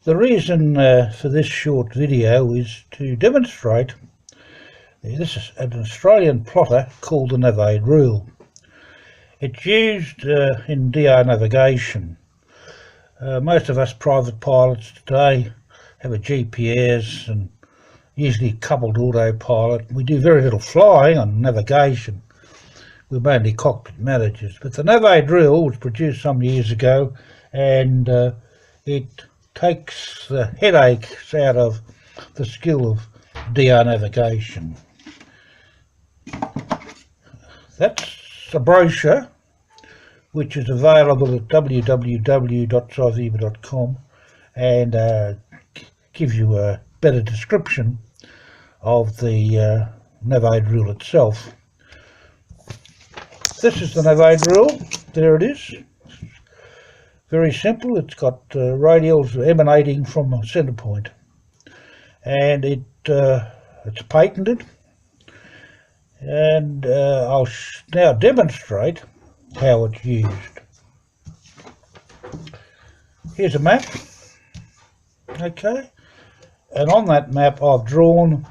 The reason for this short video is to demonstrate this is an Australian plotter called the Navade rule. It's used in DR navigation. Most of us private pilots today have a GPS and usually coupled autopilot. We do very little flying on navigation. We're mainly cockpit managers. But the Navade rule was produced some years ago, and it takes the headaches out of the skill of DR navigation. That's a brochure which is available at www.sciviba.com and gives you a better description of the Navade rule itself. This is the Navade rule. There it is. Very simple. It's got radials emanating from a centre point, and it's patented. And I'll now demonstrate how it's used. Here's a map. Okay, and on that map I've drawn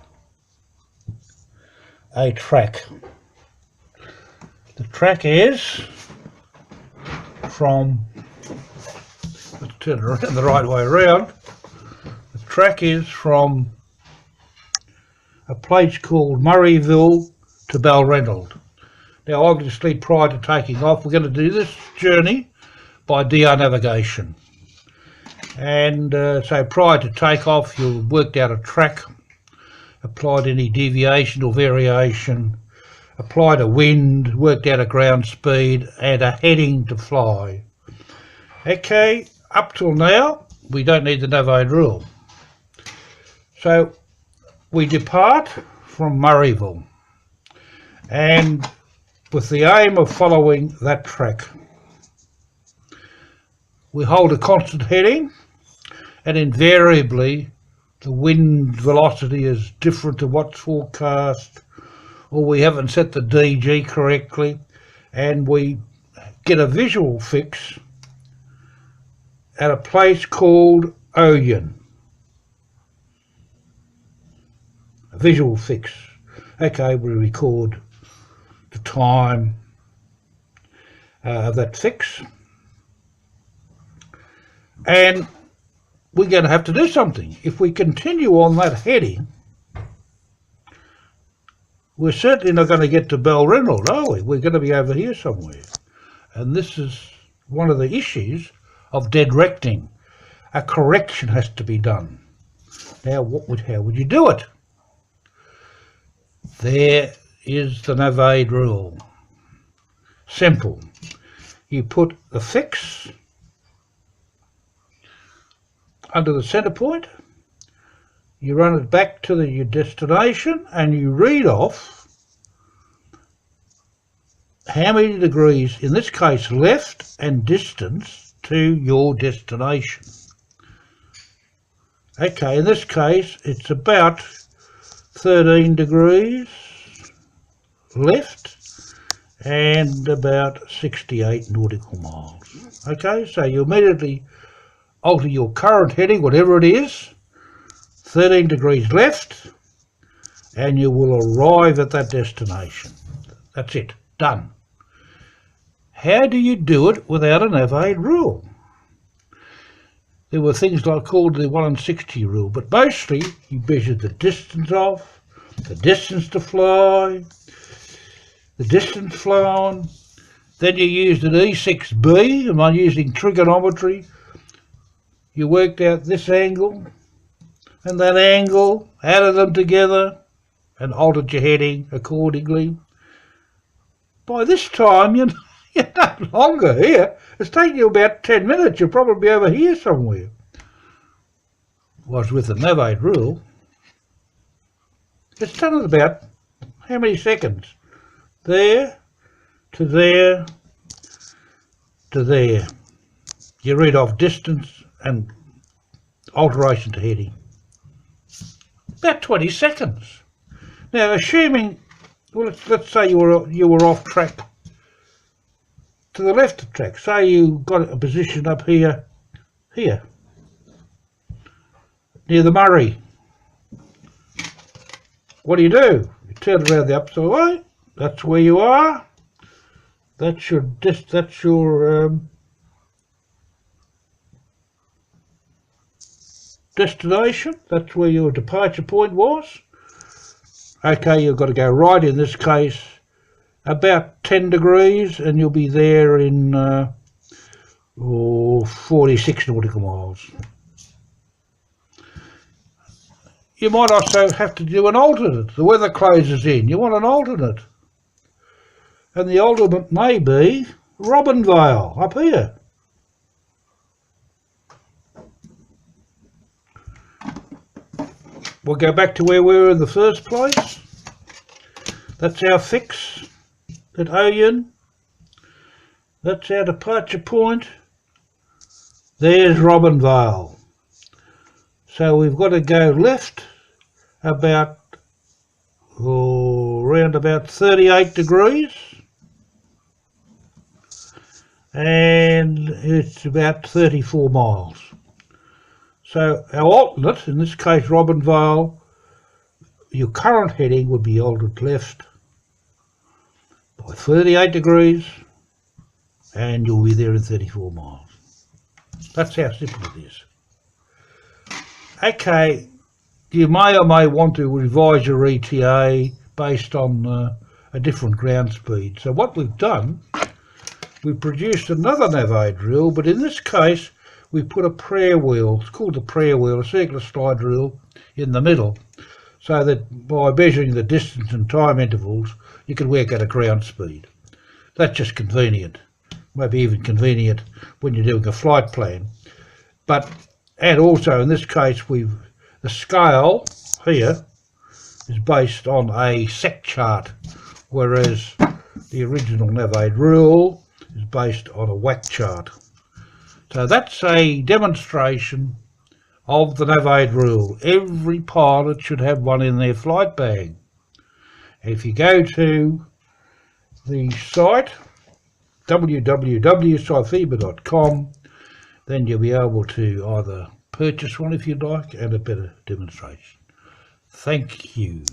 a track. The track is from, let's turn it around the right way around. The track is from a place called Murrayville to Balranald. Now obviously prior to taking off we're going to do this journey by DR navigation, and so prior to takeoff you've worked out a track, applied any deviation or variation, applied a wind, worked out a ground speed and a heading to fly. Okay, up till now we don't need the Navade rule. So we depart from Murrayville, and with the aim of following that track, we hold a constant heading, and invariably the wind velocity is different to what's forecast, or we haven't set the DG correctly, and we get a visual fix at a place called Oyen. A visual fix. Okay, we record the time of that fix, and we're going to have to do something. If we continue on that heading, we're certainly not going to get to Balranald, are we? We're going to be over here somewhere, and this is one of the issues of dead reckoning. A correction has to be done. Now how would you do it? There is the Navade rule. Simple. You put the fix under the centre point, you run it back to your destination, and you read off how many degrees, in this case left and distance to your destination. Okay, in this case it's about 13 degrees left and about 68 nautical miles. Okay, so you immediately alter your current heading, whatever it is, 13 degrees left, and you will arrive at that destination. That's it, done. How do you do it without a Navade rule? There were things like called the 1 in 60 rule, but mostly you measure the distance off, the distance to fly, the distance flown, then you used an E6B, and I'm using trigonometry. You worked out this angle and that angle, added them together and altered your heading accordingly. By this time you're no longer here. It's taking you about 10 minutes. You'll probably be over here somewhere. Whereas with the Navade rule, it's done in about how many seconds? There to there to there. You read off distance and alteration to heading. About 20 seconds. Now, assuming, well, let's say you were off track to the left of track. Say you got a position up here. near the Murray. What do? You turn around the opposite way. That's where you are. That's your destination. That's where your departure point was. Okay, you've got to go right, in this case about 10 degrees, and you'll be there in 46 nautical miles. You might also have to do an alternate. The weather closes in. You want an alternate. And the alternate may be Robinvale, up here. We'll go back to where we were in the first place. That's our fix at Oyen. That's our departure point. There's Robinvale. So we've got to go left about, around about 38 degrees. And it's about 34 miles. So our alternate, in this case Robinvale, your current heading would be altered left by 38 degrees, and you'll be there in 34 miles. That's how simple it is. Okay, you may or may want to revise your ETA based on a different ground speed. So what we've done, we've produced another Navade drill, but in this case we put a prayer wheel. It's called the prayer wheel, a circular slide drill in the middle, so that by measuring the distance and time intervals you can work out a ground speed. That's just convenient, maybe even convenient when you're doing a flight plan. And also in this case the scale here is based on a SEC chart, whereas the original Navade rule is based on a WAC chart. So that's a demonstration of the Navade rule. Every pilot should have one in their flight bag. If you go to the site www.scifiba.com, then you'll be able to either purchase one if you'd like, and a better demonstration. Thank you.